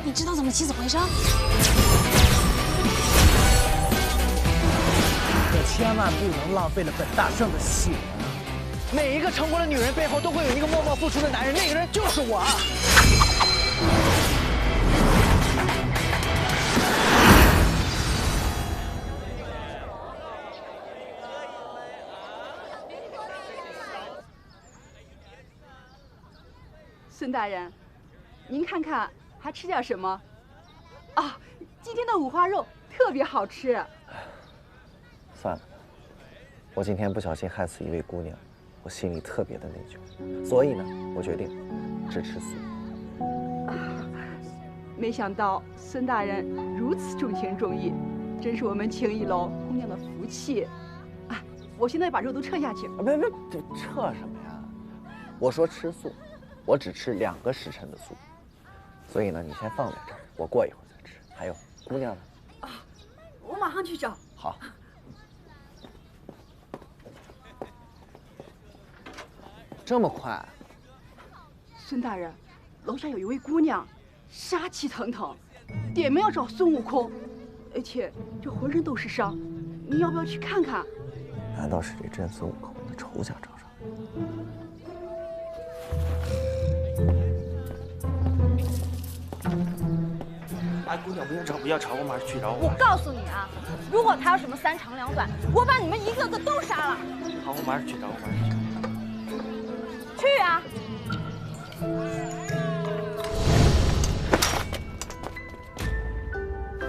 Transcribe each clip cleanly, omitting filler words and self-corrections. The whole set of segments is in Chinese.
你知道怎么起死回生？可千万不能浪费了本大圣的血啊！每一个成功的女人背后都会有一个默默付出的男人，那个人就是我。孙大人，您看看还吃点什么？啊，今天的五花肉特别好吃。算了，我今天不小心害死一位姑娘，我心里特别的内疚，所以呢，我决定只吃素。没想到孙大人如此重情重义，真是我们青衣楼姑娘的福气。啊，我现在把肉都撤下去。别，这撤什么呀？我说吃素。我只吃2个时辰的素，所以呢，你先放在这儿，我过一会儿再吃。还有，姑娘呢？啊，我马上去找。好。这么快？孙大人，楼下有一位姑娘，杀气腾腾，点名要找孙悟空，而且这浑身都是伤，你要不要去看看？难道是这真孙悟空的仇家找上？哎，姑娘，不要吵，我马上去找。我告诉你啊，如果他有什么3长2短，我把你们一个个都杀了。好，我马上去找，去啊！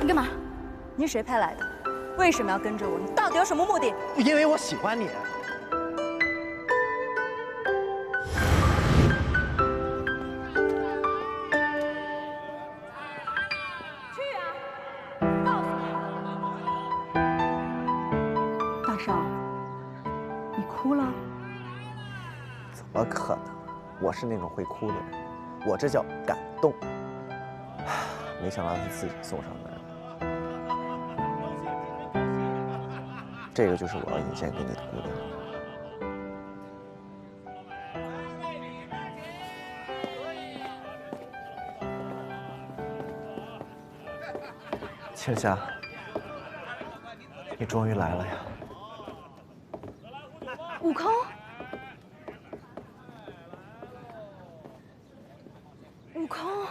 你干嘛？你是谁派来的？为什么要跟着我？你到底有什么目的？因为我喜欢你。怎么可能？我是那种会哭的人，我这叫感动。没想到他自己送上门来。这个就是我要引荐给你的姑娘。青霞，你终于来了呀！悟空，悟空，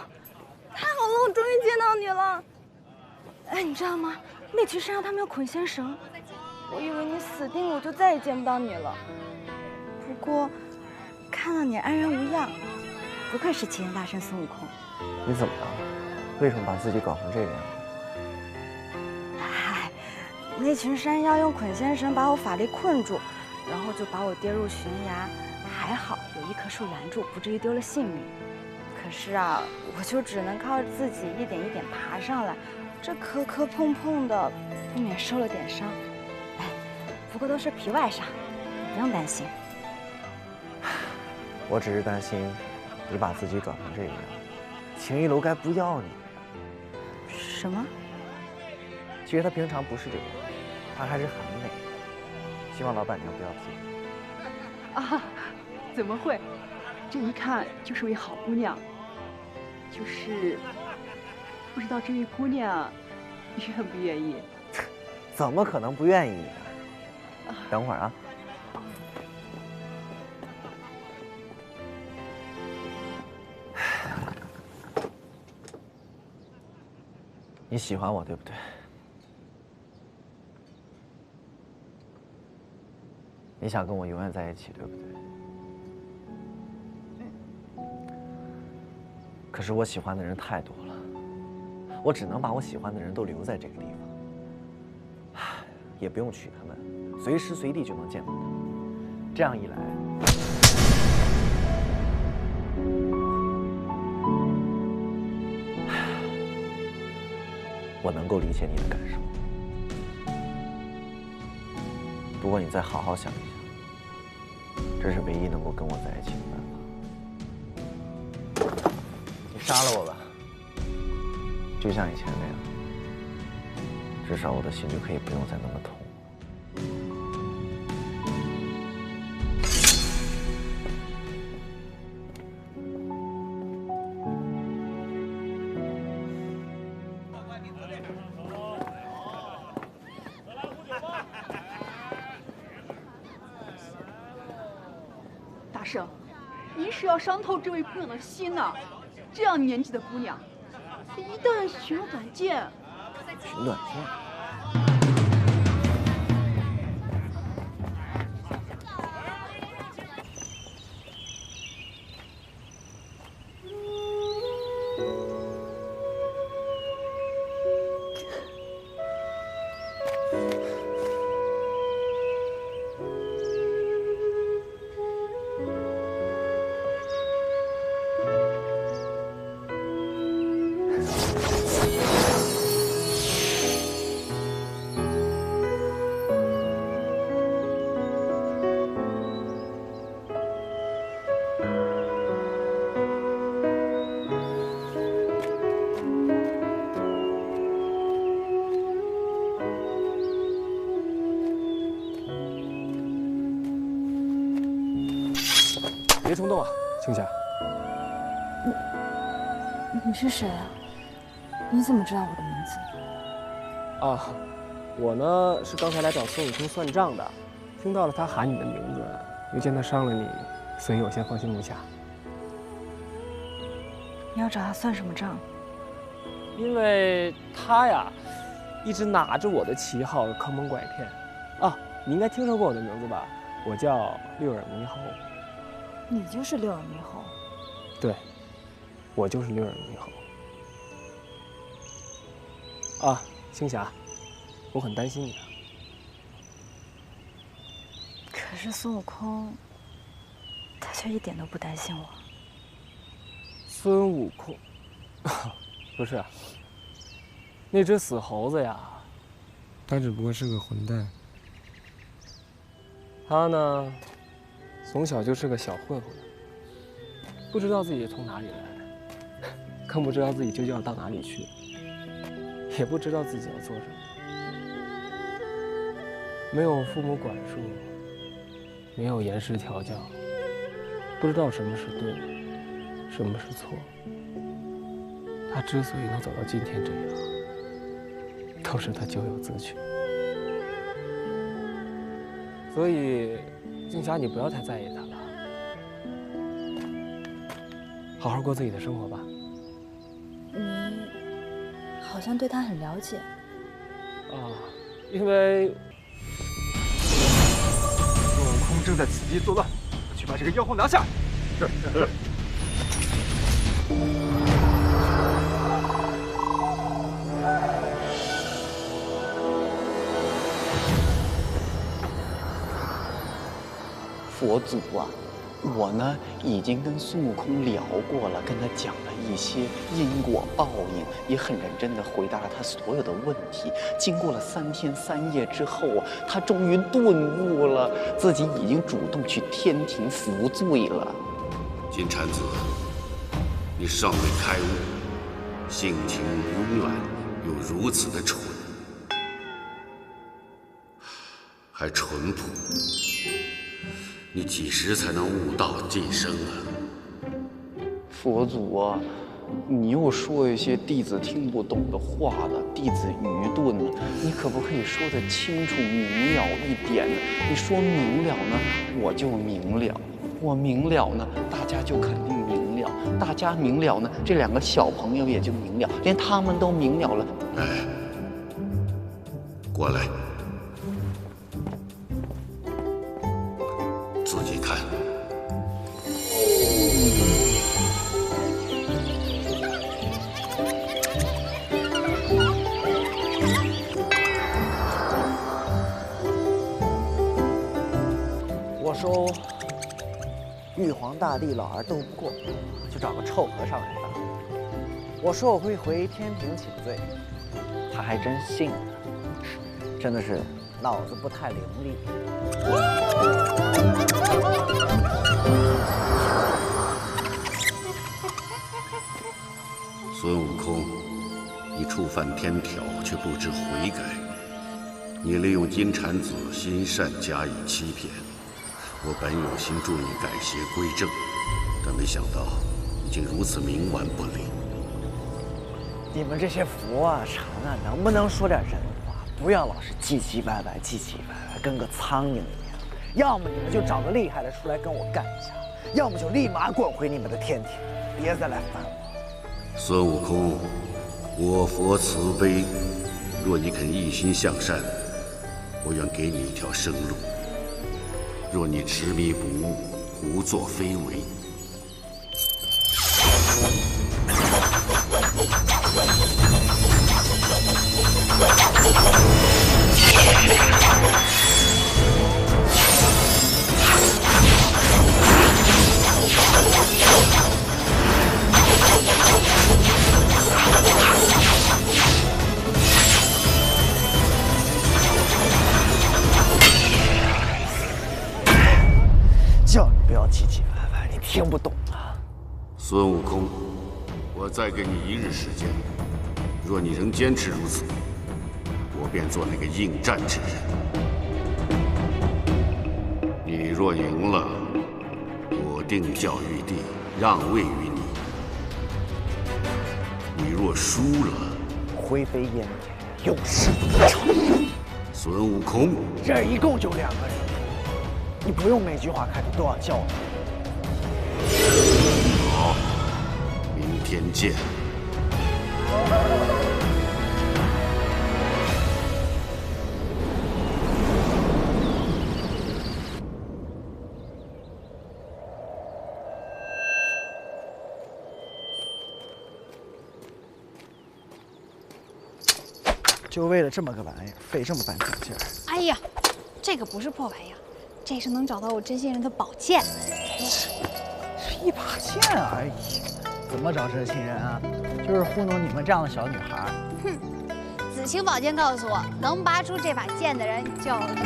太好了，我终于见到你了。哎，你知道吗？那群山上他们有捆仙绳，我以为你死定了，我就再也见不到你了。不过，看到你安然无恙，不愧是齐天大圣孙悟空。你怎么了？为什么把自己搞成这个样子？嗨，那群山妖用捆仙绳把我法力困住。然后就把我跌入悬崖，还好有一棵树拦住，不至于丢了性命。可是啊，我就只能靠自己一点一点爬上来，这磕磕碰碰的，不免受了点伤。哎，不过都是皮外伤，你不用担心。我只是担心你把自己搞成这个样，青衣楼该不要你。什么？其实她平常不是这样，她还是很美。希望老板娘不要介意。啊，怎么会？这一看就是位好姑娘。就是不知道这位姑娘愿不愿意？怎么可能不愿意呢？等会儿啊。你喜欢我对不对？你想跟我永远在一起，对不对？可是我喜欢的人太多了，我只能把我喜欢的人都留在这个地方，也不用娶他们，随时随地就能见到他们。这样一来，我能够理解你的感受。不过你再好好想一想。这是唯一能够跟我在一起的办法。你杀了我吧，就像以前那样，至少我的心就可以不用再那么痛。您是要伤透这位姑娘的心呢。这样年纪的姑娘，一旦寻了短见，寻短见。别冲动啊，青霞。你是谁啊？你怎么知道我的名字？啊，我呢是刚才来找孙悟空算账的，听到了他喊你的名字，又见他伤了你，所以我先放心不下。你要找他算什么账？因为他呀，一直拿着我的旗号坑蒙拐骗。啊，你应该听说过我的名字吧？我叫六耳猕猴。你就是六耳猕猴。对，我就是六耳猕猴。啊，青霞，我很担心你啊。可是孙悟空，他却一点都不担心我。孙悟空，不是，那只死猴子呀，他只不过是个混蛋。他呢，从小就是个小混混，不知道自己从哪里来，更不知道自己究竟要到哪里去，也不知道自己要做什么。没有父母管束，没有严师调教，不知道什么是对，什么是错。他之所以能走到今天这样，都是他咎由自取。所以，静霞，你不要太在意他了，好好过自己的生活吧。你好像对他很了解。啊，因为孙悟空正在伺机作乱，我去把这个妖猴拿下。是。佛祖啊，我呢已经跟孙悟空聊过了，跟他讲了一些因果报应，也很认真地回答了他所有的问题。经过了3天3夜之后啊，他终于顿悟了，自己已经主动去天庭服罪了。金蝉子，你尚未开悟，性情慵懒又如此的蠢，还淳朴。你几时才能悟道晋升啊？佛祖啊，你又说一些弟子听不懂的话了，弟子愚钝了，你可不可以说得清楚明了一点呢？你说明了呢，我就明了；我明了呢，大家就肯定明了；大家明了呢，这2个小朋友也就明了，连他们都明了了。哎，过来。自己看。我收玉皇大帝老儿斗不过，就找个臭和尚来当。我说我会回天庭请罪，他还真信了，真的是脑子不太伶俐。孙悟空，你触犯天条却不知悔改，你利用金蝉子心善加以欺骗。我本有心助你改邪归正，但没想到已经如此冥顽不灵。你们这些佛啊禅啊，能不能说点人话？不要老是唧唧歪歪，唧唧歪歪，跟个苍蝇一样。要么你们就找个厉害的出来跟我干一下，要么就立马滚回你们的天庭，别再来烦我。孙悟空，我佛慈悲，若你肯一心向善，我愿给你一条生路；若你执迷不悟，胡作非为，叫你不要唧唧歪歪，你听不懂啊！孙悟空，我再给你1日时间，若你仍坚持如此，我便做那个应战之人。你若赢了，我定教玉帝让位于你；你若输了，灰飞烟灭，永世无常。孙悟空，这儿一共就2个人，你不用每句话开头都要叫我。好，明天见。就为了这么个玩意儿，费这么半天劲儿。哎呀，这个不是破玩意儿，这是能找到我真心人的宝剑，给我。是一把剑而已，怎么找真心人啊？就是糊弄你们这样的小女孩。哼，紫青宝剑告诉我，能拔出这把剑的人就是我的。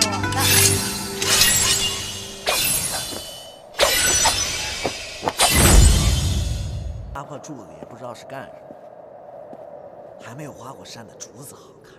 挖破柱子也不知道是干什么，还没有花果山的竹子好看。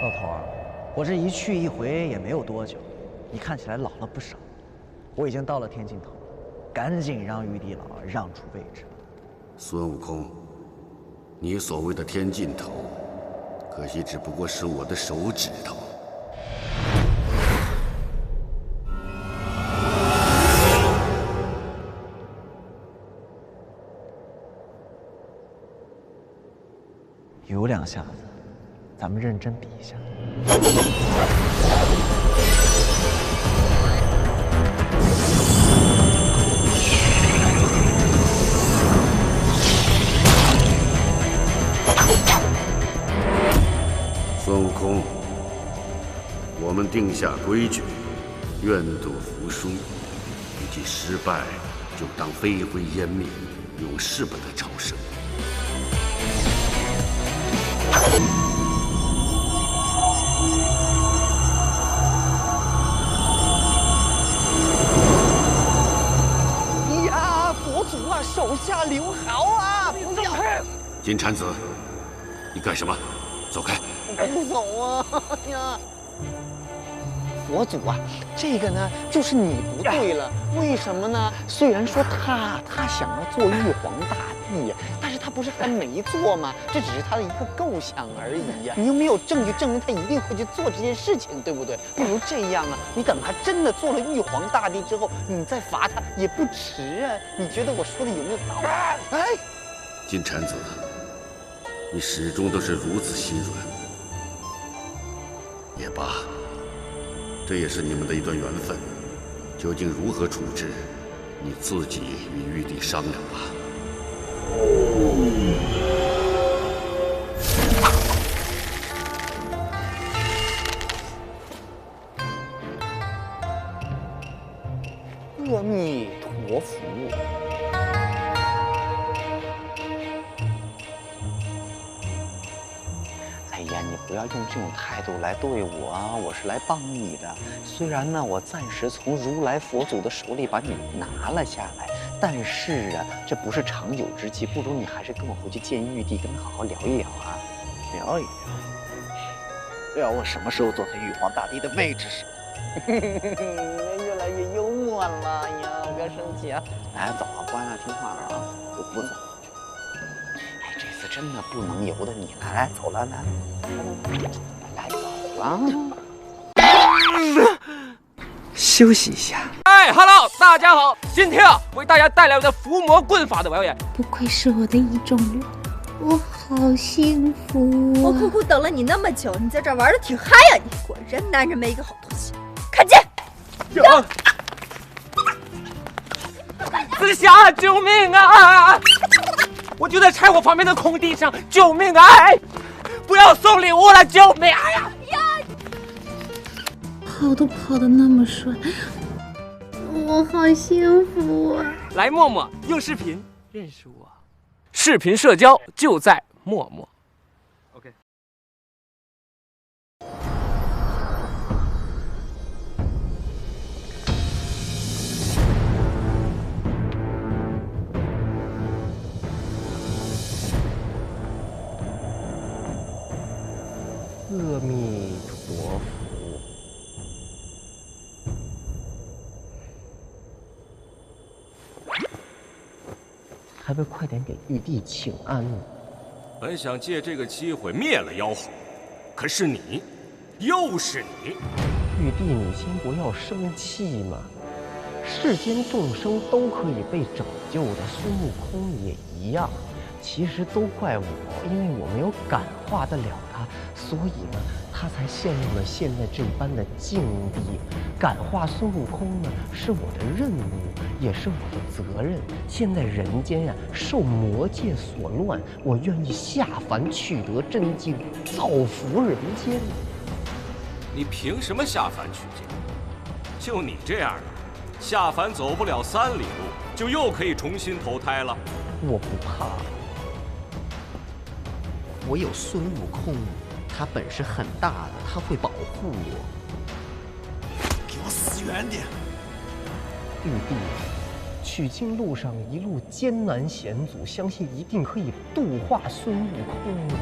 老头儿，我这一去一回也没有多久，你看起来老了不少。我已经到了天尽头了，赶紧让玉帝老儿让出位置。孙悟空，你所谓的天尽头，可惜只不过是我的手指头。有2下子，咱们认真比一下。孙悟空，我们定下规矩，愿赌服输，一记失败就当飞灰烟灭，永世不得超生。呀，佛祖啊，手下留好啊！不要！金蝉子，你干什么？走开！我不走啊！哎呀，佛祖啊，这个呢，就是你不对了。为什么呢？虽然说他想要做玉皇大帝，但是他不是还没做吗？这只是他的一个构想而已呀。你又没有证据证明他一定会去做这件事情，对不对？不如这样啊，你等他真的做了玉皇大帝之后，你再罚他也不迟啊。你觉得我说的有没有道理？哎，金蝉子，你始终都是如此心软。也罢，这也是你们的一段缘分。究竟如何处置，你自己与玉帝商量吧。阿弥陀佛。哎呀，你不要用这种态度来对我啊！我是来帮你的。虽然呢，我暂时从如来佛祖的手里把你拿了下来，但是啊，这不是长久之计，不如你还是跟我回去见玉帝，跟他好好聊一聊啊，聊一聊。聊我什么时候坐在玉皇大帝的位置上？越来越幽默了呀！不要生气啊！来，走啊，乖啊，听话了啊，我不走。哎，这次真的不能由得你了，来，走了，来，走了。休息一下。哎 ，Hello， 大家好，今天啊，为大家带来我的伏魔棍法的表演。不愧是我的意中人，我好幸福。我苦苦等了你那么久，你在这玩的挺嗨呀！你果然男人没一个好东西。看剑，走！紫霞，救命啊！我就在柴火旁边的空地上，救命啊！哎，不要送礼物了，救命！哎呀！跑都跑得那么帅，我好幸福啊！来陌陌用视频认识我，视频社交就在陌陌。OK。阿弥陀佛。还不快点给玉帝请安呢！本想借这个机会灭了妖后，可是你，又是你！玉帝，你先不要生气嘛。世间众生都可以被拯救的，孙悟空也一样。其实都怪我，因为我没有感化得了他，所以呢，他才陷入了现在这般的境地。感化孙悟空呢，是我的任务，也是我的责任。现在人间呀，受魔界所乱，我愿意下凡取得真经，造福人间。你凭什么下凡取经？就你这样的，下凡走不了3里路，就又可以重新投胎了。我不怕。我有孙悟空，他本事很大的，他会保护我。给我死远点！玉帝，取经路上一路艰难险阻，相信一定可以度化孙悟空的。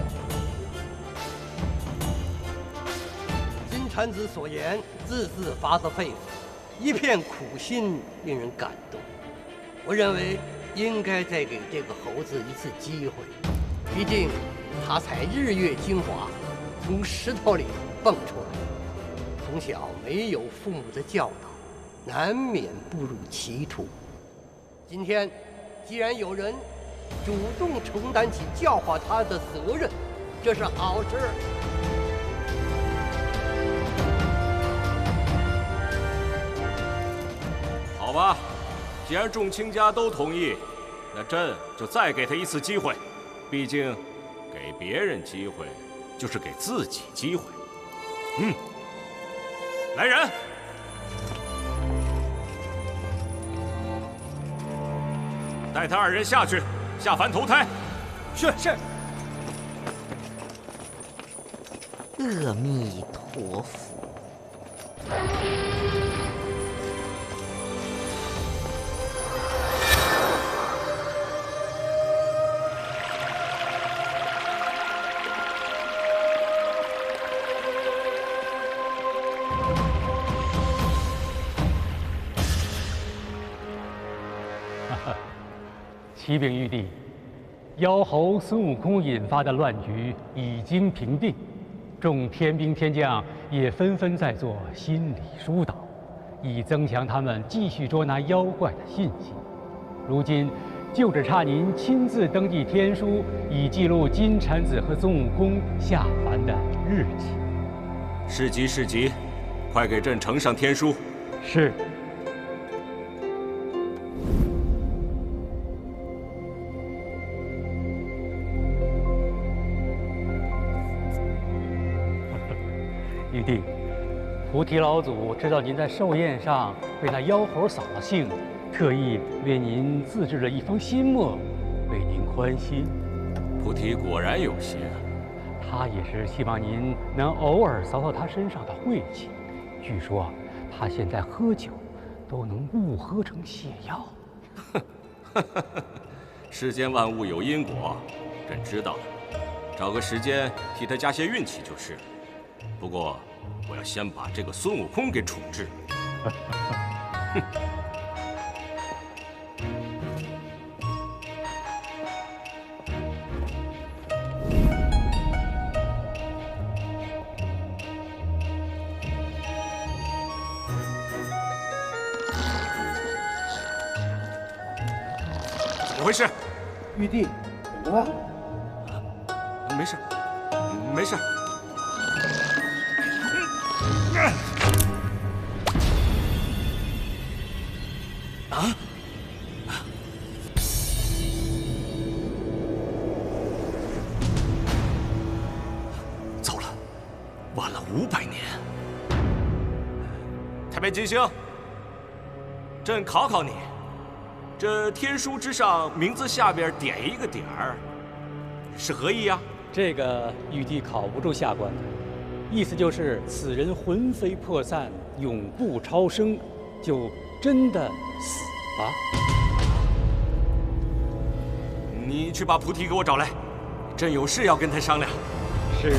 金蝉子所言，字字发自肺腑，一片苦心，令人感动。我认为应该再给这个猴子一次机会，毕竟他才日月精华，从石头里蹦出来，从小没有父母的教导，难免步入歧途。今天既然有人主动承担起教化他的责任，这是好事。好吧，既然众卿家都同意，那朕就再给他一次机会。毕竟，给别人机会，就是给自己机会。来人！带他2人下去，下凡投胎。是。阿弥陀佛。启禀玉帝，妖猴孙悟空引发的乱局已经平定，众天兵天将也纷纷在做心理疏导，以增强他们继续捉拿妖怪的信心。如今就只差您亲自登记天书，以记录金蝉子和孙悟空下凡的日期。是急，快给朕呈上天书。是。玉帝，菩提老祖知道您在寿宴上为那妖猴扫了兴，特意为您自制了一方心墨，为您宽心。菩提果然有心啊！他也是希望您能偶尔扫扫他身上的晦气。据说他现在喝酒都能误喝成泻药。世间万物有因果，朕知道了，找个时间替他加些运气就是。不过，我要先把这个孙悟空给处置。哼！怎么回事？玉帝，怎么了？没事，没事。啊！糟了，晚了500年。太白金星，朕考考你，这天书之上名字下边点一个点儿，是何意啊？这个玉帝考不住下官的，意思就是此人魂飞魄散，永不超生，就真的死了。你去把菩提给我找来，朕有事要跟他商量。是。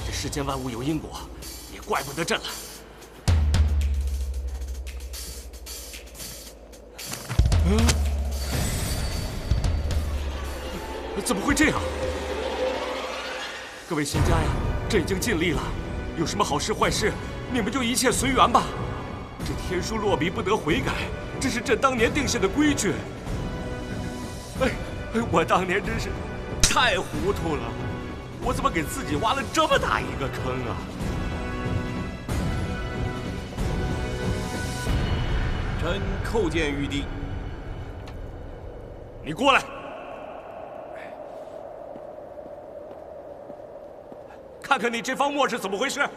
这世间万物有因果，也怪不得朕了。怎么会这样？各位仙家呀，朕已经尽力了，有什么好事坏事，你们就一切随缘吧。这天书落笔不得悔改，这是朕当年定下的规矩。我当年真是太糊涂了，我怎么给自己挖了这么大一个坑啊？臣叩见玉帝。你过来。看看你这方墨是怎么回事？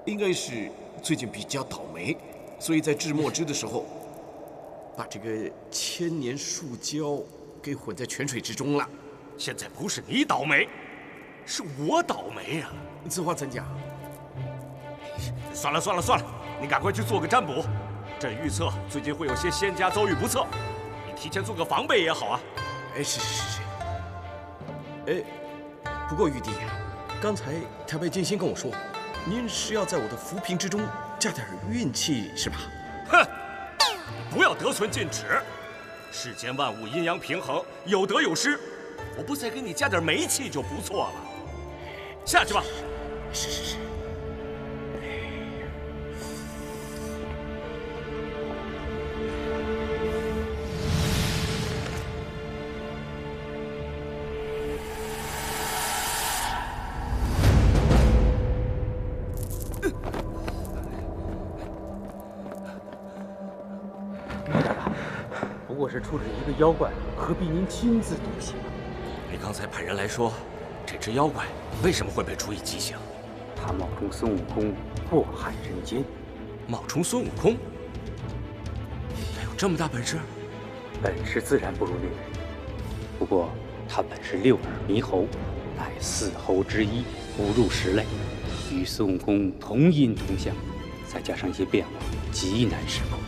应该是最近比较倒霉，所以在制墨汁的时候，把这个千年树胶给混在泉水之中了。现在不是你倒霉，是我倒霉呀！此话怎讲？算了算了算了，你赶快去做个占卜。朕预测最近会有些仙家遭遇不测，你提前做个防备也好啊。是。不过玉帝，刚才太白金星跟我说，您是要在我的浮萍之中加点运气，是吧？哼，不要得寸进尺。世间万物阴阳平衡，有得有失，我不再给你加点霉气就不错了。下去吧。是。不过是出着一个妖怪，何必您亲自独行？你刚才派人来说，这只妖怪为什么会被处以极刑？他冒充孙悟空，祸害人间。冒充孙悟空？他有这么大本事？本事自然不如猎人，不过他本是六耳猕猴，乃4猴之一，不入10类，与孙悟空同音同相，再加上一些变化，极难识破。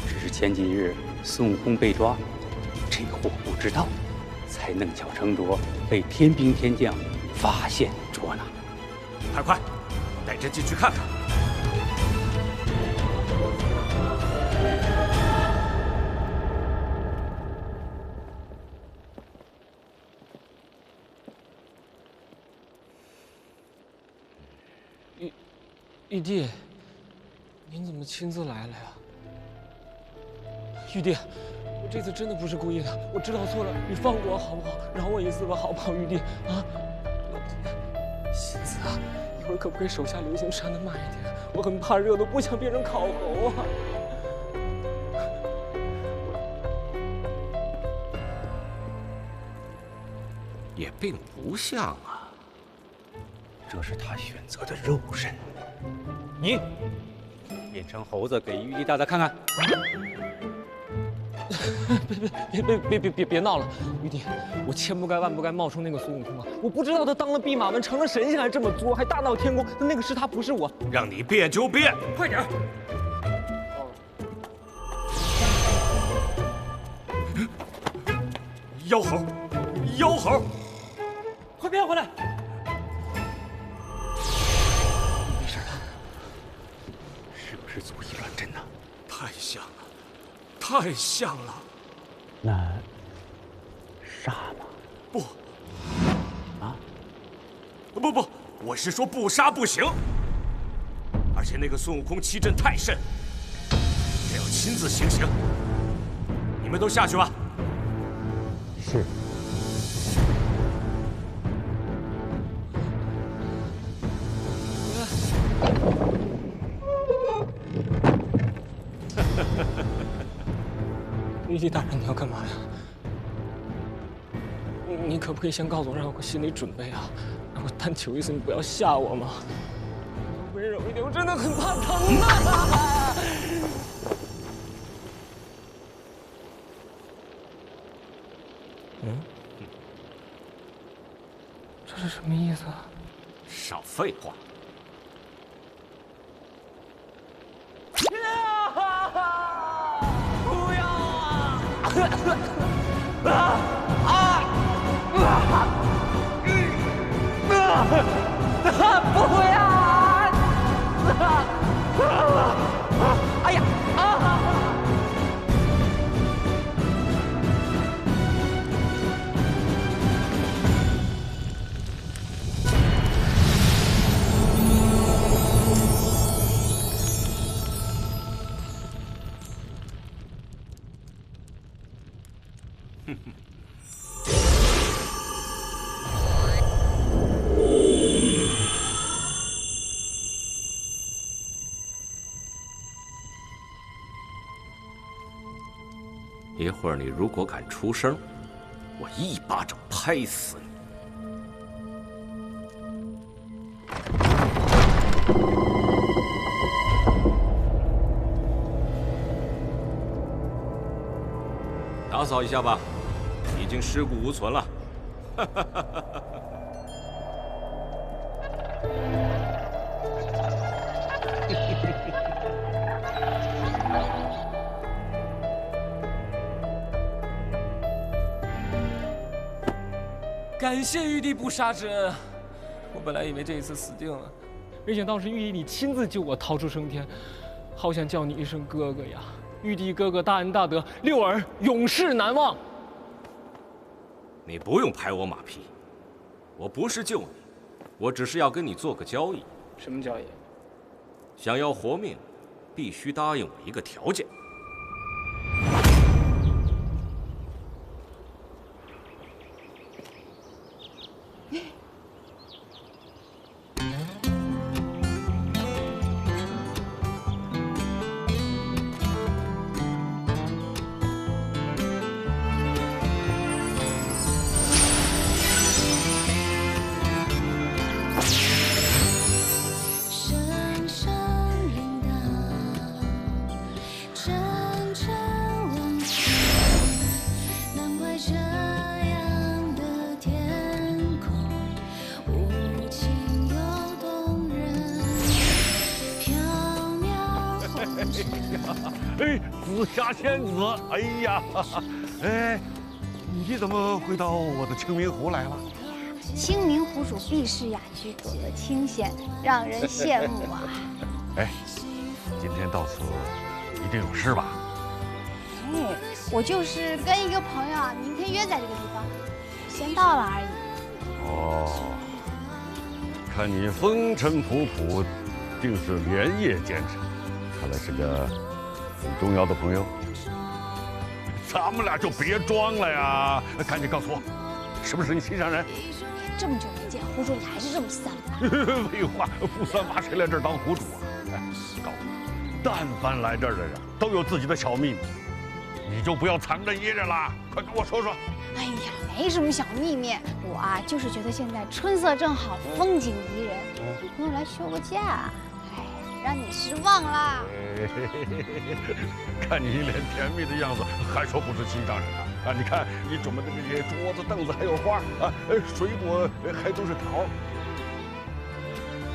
只是前几日孙悟空被抓，这货不知道，才弄巧成拙，被天兵天将发现捉拿。快，带朕进去看看。玉帝，您怎么亲自来了呀？玉帝，我这次真的不是故意的，我知道错了，你放过我好不好？饶我一次吧，好不好，玉帝啊？啊！一会儿可不可以手下留情，扇得慢一点？我很怕热，都不想变成烤猴啊！也并不像啊。这是他选择的肉身。你变成猴子给玉帝大大看看。别闹了，玉帝，我千不该万不该冒充那个孙悟空啊！我不知道他当了弼马温，成了神仙还这么作，还大闹天宫。那个是他，不是我。让你变就变，快点！妖猴，妖猴，快变回来！没事吧？是不是足以乱真呢？太像了，太像了。那杀吗？不。啊？不，我是说不杀不行。而且那个孙悟空气阵太甚，这要亲自行刑。你们都下去吧。是。玉帝大人，你要干嘛呀？你可不可以先告诉我，让我心理准备啊？我但求一次，你不要吓我嘛！温柔一点，我真的很怕疼啊！这是什么意思啊？少废话！不要啊！不要！哎呀！一会儿你如果敢出声，我一巴掌拍死你！打扫一下吧，已经尸骨无存了。感谢玉帝不杀之恩，我本来以为这一次死定了，没想到是玉帝你亲自救我逃出升天，好想叫你一声哥哥呀！玉帝哥哥大恩大德，六耳永世难忘。你不用拍我马屁，我不是救你，我只是要跟你做个交易。什么交易？想要活命，必须答应我一个条件。哎，紫霞仙子，哎呀，哎，你怎么会到我的清明湖来了？清明湖主避世雅居，隔清闲，让人羡慕啊！哎，今天到此一定有事吧？哎，我就是跟一个朋友啊，明天约在这个地方，先到了而已。哦，看你风尘仆仆，定是连夜兼程，看来是个很重要的朋友。咱们俩就别装了呀，赶紧告诉我，是不是你心上人？这么久没见，胡主你还是这么散发。废话，不散发谁来这儿当胡主啊？哎，告诉你，但凡来这儿的人都有自己的小秘密，你就不要藏着掖着了，快跟我说说。哎呀，没什么小秘密，我啊就是觉得现在春色正好，风景宜人，朋友来休个假，哎，让你失望啦。看你一脸甜蜜的样子，还说不是心上人啊？啊，你看你准备的这些桌子、凳子还有花啊，水果还都是桃。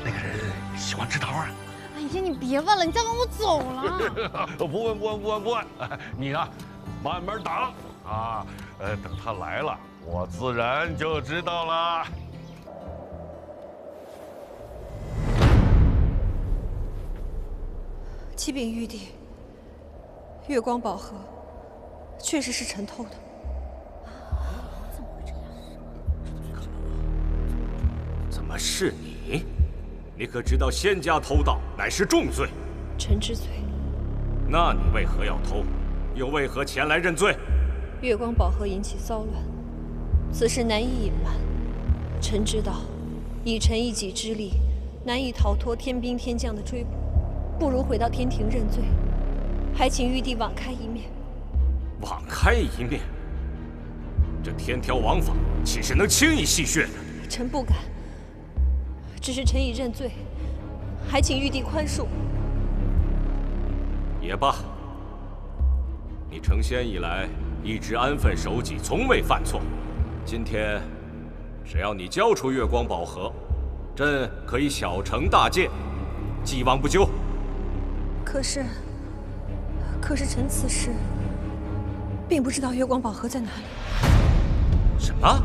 那个人喜欢吃桃啊？哎呀，你别问了，你再问我走了。不问，你呢，慢慢等啊，等他来了，我自然就知道了。启禀玉帝，月光宝盒确实是臣偷的。怎么是你？你可知道仙家偷盗乃是重罪？臣知罪。那你为何要偷？又为何前来认罪？月光宝盒引起骚乱，此事难以隐瞒。臣知道，以臣一己之力，难以逃脱天兵天将的追捕，不如回到天庭认罪，还请玉帝网开一面。网开一面？这天条王法岂是能轻易戏谑的？臣不敢，只是臣已认罪，还请玉帝宽恕。也罢，你成仙以来一直安分守己，从未犯错。今天只要你交出月光宝盒，朕可以小惩大戒，既往不咎。可是臣此时并不知道月光宝盒在哪里。什么？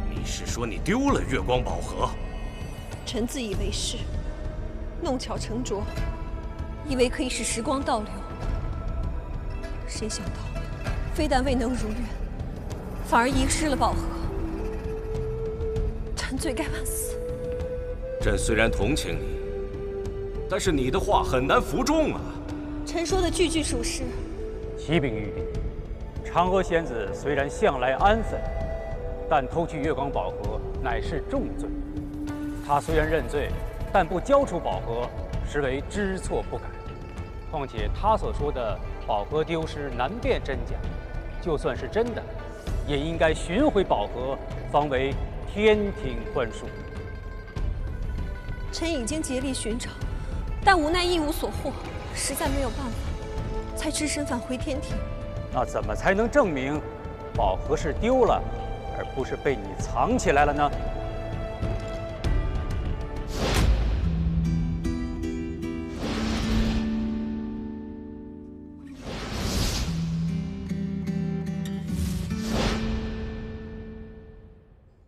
你是说你丢了月光宝盒？臣自以为是，弄巧成拙，以为可以使时光倒流。谁想到，非但未能如愿，反而遗失了宝盒。臣罪该万死。朕虽然同情你，但是你的话很难服众啊。臣说的句句属实。启禀玉帝，嫦娥仙子虽然向来安分，但偷去月光宝盒乃是重罪。她虽然认罪，但不交出宝盒，实为知错不改。况且她所说的宝盒丢失难辨真假，就算是真的，也应该寻回宝盒，方为天庭宽恕。臣已经竭力寻找，但无奈一无所获，实在没有办法，才只身返回天庭。那怎么才能证明宝盒是丢了，而不是被你藏起来了呢？